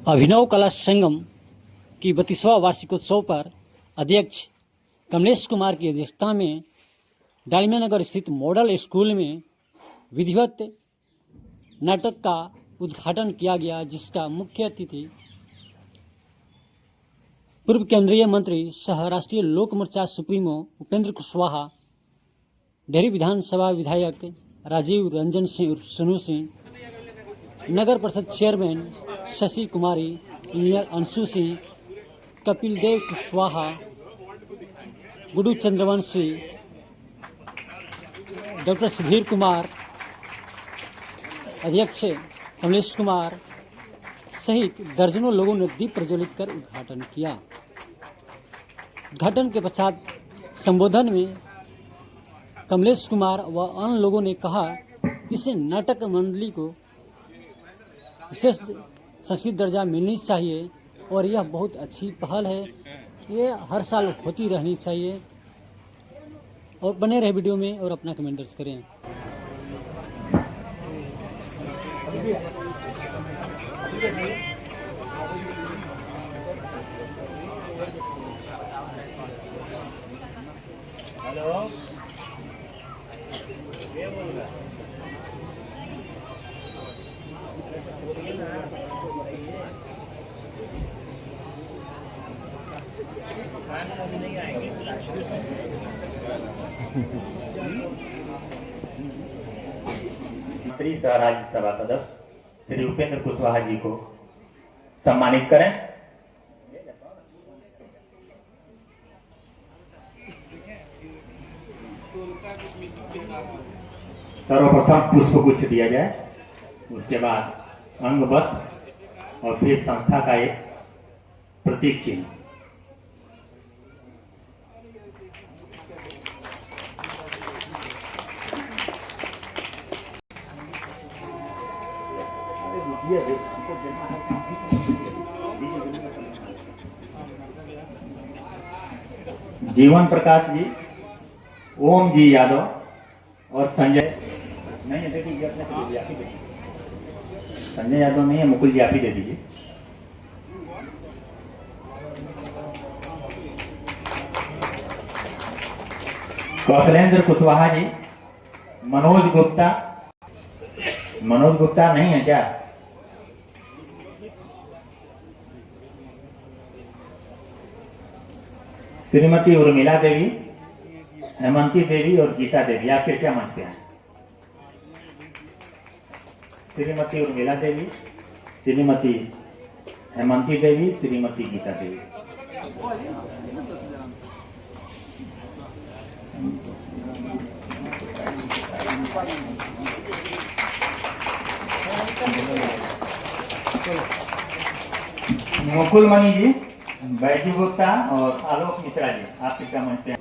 अभिनव कला संगम की 32वां वार्षिकोत्सव पर अध्यक्ष कमलेश कुमार की अध्यक्षता में डालमिया नगर स्थित मॉडल स्कूल में विधिवत नाटक का उद्घाटन किया गया, जिसका मुख्य अतिथि पूर्व केंद्रीय मंत्री सह राष्ट्रीय लोक मोर्चा सुप्रीमो उपेंद्र कुशवाहा, डेहरी विधानसभा विधायक राजीव रंजन सिंह उर्फ सोनू सिंह, नगर परिषद चेयरमैन शशि कुमारी, इंजीनियर अंशु सिंह, कपिल देव कुशवाहा, गुडू चंद्रवंशी, डॉक्टर सुधीर कुमार, अध्यक्ष कमलेश कुमार सहित दर्जनों लोगों ने दीप प्रज्वलित कर उद्घाटन किया। उद्घाटन के पश्चात संबोधन में कमलेश कुमार व अन्य लोगों ने कहा, इस नाटक मंडली को विशेष संस्कृत दर्जा मिलनी चाहिए और यह बहुत अच्छी पहल है। ये हर साल होती रहनी चाहिए। और बने रहे वीडियो में और अपना कमेंट्स करें। हेलो, ये बोल रहा है। मंत्री सह राज्यसभा सदस्य श्री उपेंद्र कुशवाहा जी को सम्मानित करें। सर्वप्रथम पुष्पगुच्छ दिया जाए, उसके बाद अंग वस्त्र और फिर संस्था का एक प्रतीक चिन्ह। जीवन प्रकाश जी, ओम जी यादव और संजय नहीं है, देखिए अपने से आप ही देखिए। संजय यादव नहीं है, मुकुल जी आप ही दे दीजिए। कौशलेंद्र कुशवाहा जी, मनोज गुप्ता नहीं है क्या? श्रीमती उर्मिला देवी, हेमंती देवी और गीता देवी, आप कृपया मंच पे आए। श्रीमती उर्मिला देवी, श्रीमती हेमंती देवी, श्रीमती गीता देवी। मुकुल मणि जी, बैजू गुप्ता और आलोक मिश्रा जी, आप कृपया मंच पे।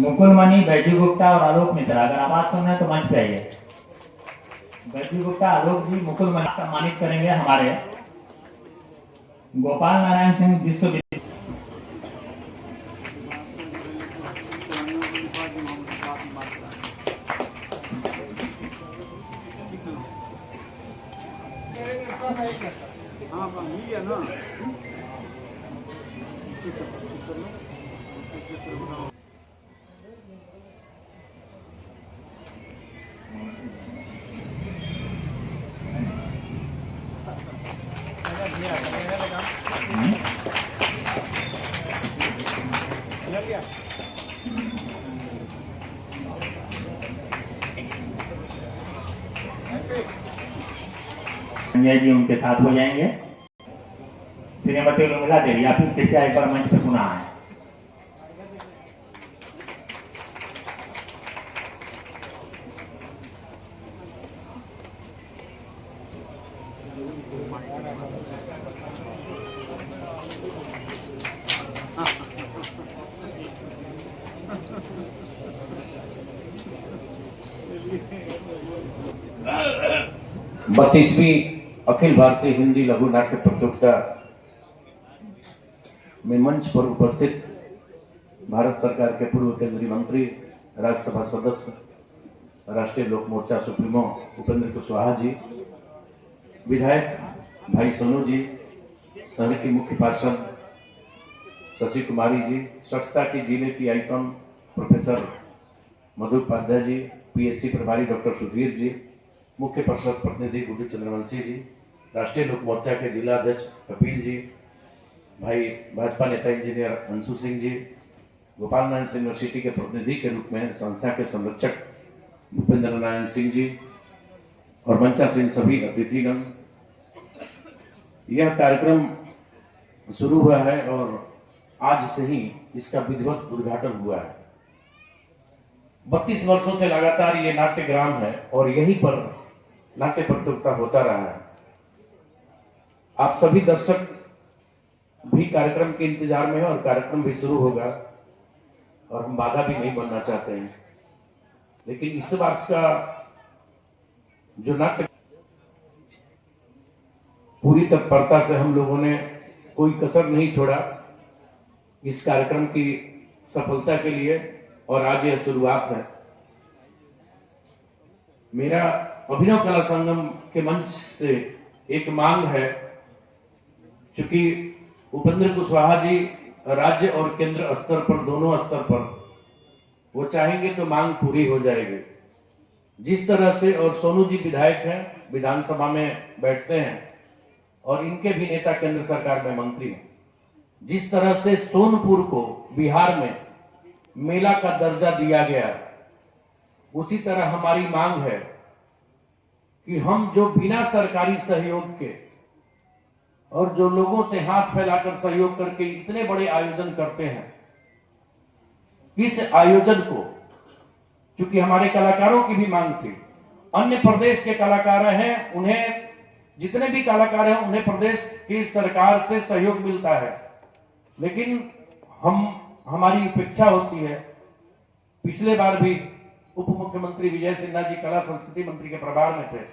मुकुल मणि, बैजू गुप्ता और आलोक मिश्रा, अगर आवाज सुन रहे हैं तो मंच पे आइए। बैजू गुप्ता, आलोक जी, मुकुल मणि सम्मानित करेंगे हमारे गोपाल नारायण सिंह विश्वविद्यालय। संजय जी उनके साथ हो जाएंगे। श्रीमती उर्मिला देवी, आप कृपया एक बार मंच पर पुनः आए। बत्तीसवीं अखिल भारतीय हिंदी लघु नाट्य प्रतियोगिता में मंच पर उपस्थित भारत सरकार के पूर्व केंद्रीय मंत्री, राज्यसभा सदस्य, राष्ट्रीय लोक मोर्चा सुप्रीमो उपेंद्र कुशवाहा जी, विधायक भाई सोनू जी, शहर की मुख्य पार्षद शशि कुमारी जी, स्वच्छता की जिले की आइकॉन प्रोफेसर मधु उपाध्याय जी, पीएससी प्रभारी डॉक्टर सुधीर जी, मुख्य परिषद प्रतिनिधि गुड्डू चंद्रवंशी जी, राष्ट्रीय लोक मोर्चा के जिला अध्यक्ष कपिल जी, भाई भाजपा नेता इंजीनियर अंशु सिंह जी, गोपाल नारायण यूनिवर्सिटी के प्रतिनिधि के रूप में संस्था के संरक्षक भूपेंद्र नारायण सिंह जी और मंचासीन सभी अतिथिगण। यह कार्यक्रम शुरू हुआ है और आज से ही इसका विधिवत उद्घाटन हुआ है। 32 वर्षों से लगातार ये नाट्यग्राम है और यहीं पर नाट्य प्रतियोगिता होता रहा है। आप सभी दर्शक भी कार्यक्रम के इंतजार में हैं और कार्यक्रम भी शुरू होगा और हम बाधा भी नहीं बनना चाहते हैं, लेकिन इस वर्ष का जो नाट्य पूरी तत्परता से हम लोगों ने कोई कसर नहीं छोड़ा इस कार्यक्रम की सफलता के लिए, और आज यह शुरुआत है। मेरा अभिनव कला संगम के मंच से एक मांग है, चूंकि उपेंद्र कुशवाहा जी राज्य और केंद्र स्तर पर, दोनों स्तर पर वो चाहेंगे तो मांग पूरी हो जाएगी। जिस तरह से, और सोनू जी विधायक हैं, विधानसभा में बैठते हैं और इनके भी नेता केंद्र सरकार में मंत्री हैं, जिस तरह से सोनपुर को बिहार में मेला का दर्जा दिया गया, उसी तरह हमारी मांग है कि हम जो बिना सरकारी सहयोग के और जो लोगों से हाथ फैलाकर सहयोग करके इतने बड़े आयोजन करते हैं, इस आयोजन को, क्योंकि हमारे कलाकारों की भी मांग थी, अन्य प्रदेश के कलाकार हैं, उन्हें, जितने भी कलाकार हैं उन्हें प्रदेश की सरकार से सहयोग मिलता है, लेकिन हमारी उपेक्षा होती है। पिछले बार भी उप मुख्यमंत्री विजय सिन्हा जी कला संस्कृति मंत्री के प्रभार में थे,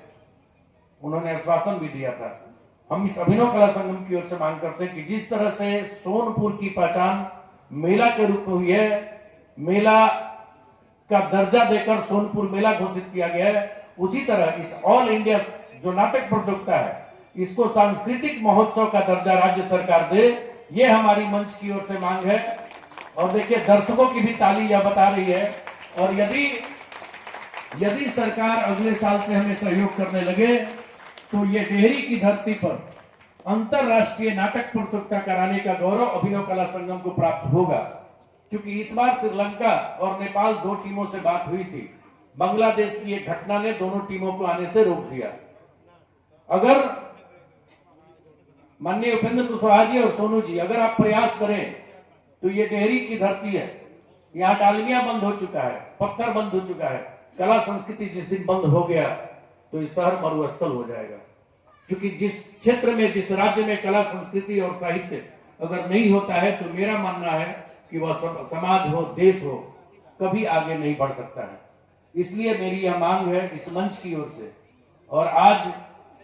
उन्होंने आश्वासन भी दिया था। हम इस अभिनव कला संगम की ओर से मांग करते हैं कि जिस तरह से सोनपुर की पहचान मेला के रूप में हुई है, मेला का दर्जा देकर सोनपुर मेला घोषित किया गया है, उसी तरह इस ऑल इंडिया जो नाटक प्रतियोगिता है, इसको सांस्कृतिक महोत्सव का दर्जा राज्य सरकार दे, ये हमारी मंच की ओर से मांग है। और देखिए, दर्शकों की भी ताली यह बता रही है, और यदि सरकार अगले साल से हमें सहयोग करने लगे तो ये डेहरी की धरती पर अंतरराष्ट्रीय नाटक प्रतियोगिता कराने का गौरव अभिनव कला संगम को प्राप्त होगा। क्योंकि इस बार श्रीलंका और नेपाल 2 टीमों से बात हुई थी, बांग्लादेश की एक घटना ने दोनों टीमों को आने से रोक दिया। अगर माननीय उपेंद्र कुशवाहा जी और सोनू जी अगर आप प्रयास करें तो ये डेहरी की धरती है, यहाँ टालमियां बंद हो चुका है, पत्थर बंद हो चुका है, कला संस्कृति जिस दिन बंद हो गया तो ये शहर मरुस्थल हो जाएगा। क्योंकि जिस क्षेत्र में, जिस राज्य में कला संस्कृति और साहित्य अगर नहीं होता है तो मेरा मानना है कि वह समाज हो, देश हो, कभी आगे नहीं बढ़ सकता है। इसलिए मेरी यह मांग है इस मंच की ओर से। और आज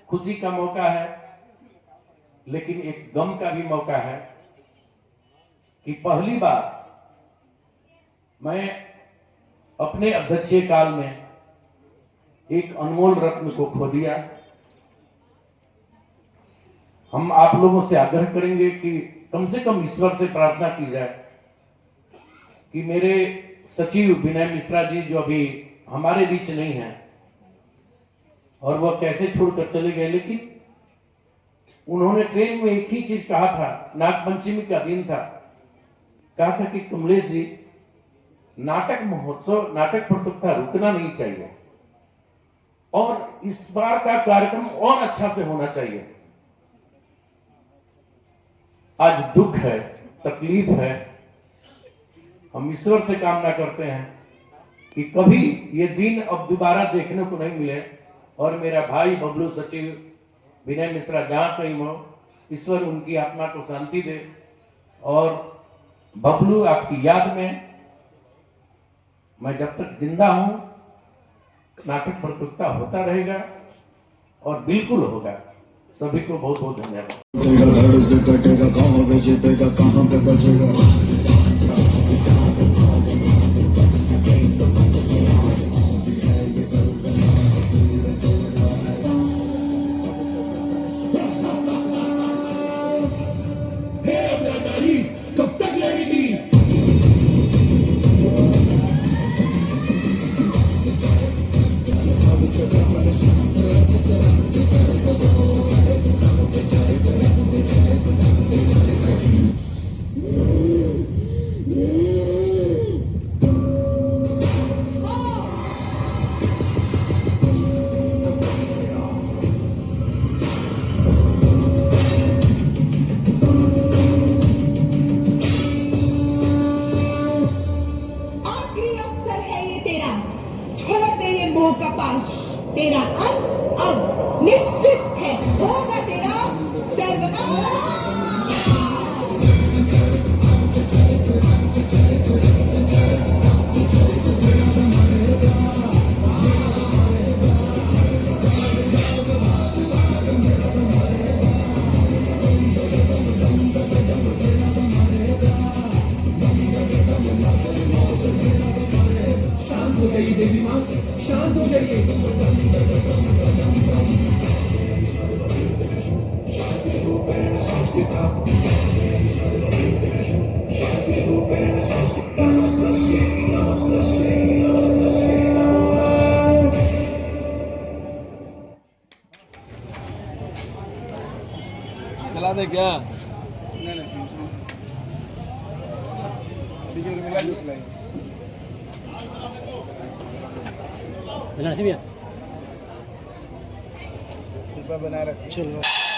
खुशी का मौका है, लेकिन एक गम का भी मौका है कि पहली बार मैं अपने अध्यक्षीय काल में एक अनमोल रत्न को खो दिया। हम आप लोगों से आग्रह करेंगे कि कम से कम ईश्वर से प्रार्थना की जाए कि मेरे सचिव विनय मिश्रा जी, जो अभी हमारे बीच नहीं हैं, और वह कैसे छोड़कर चले गए, लेकिन उन्होंने ट्रेन में एक ही चीज कहा था, नागपंचमी का दिन था, कहा था कि कमलेश जी, नाटक महोत्सव, नाटक प्रतियोगिता रुकना नहीं चाहिए और इस बार का कार्यक्रम और अच्छा से होना चाहिए। आज दुख है, तकलीफ है, हम ईश्वर से कामना करते हैं कि कभी ये दिन अब दोबारा देखने को नहीं मिले, और मेरा भाई बबलू सचिव विनय मिश्रा जहां कहीं हो, ईश्वर उनकी आत्मा को शांति दे। और बबलू, आपकी याद में मैं जब तक जिंदा हूं नाटक प्रतियोगिता होता रहेगा और बिल्कुल होगा। सभी को बहुत बहुत धन्यवाद। धड़ से कटेगा, कहां पे छिपेगा, कहां पे बचेगा। चला दे क्या नरसिंह भैया बना रख चलो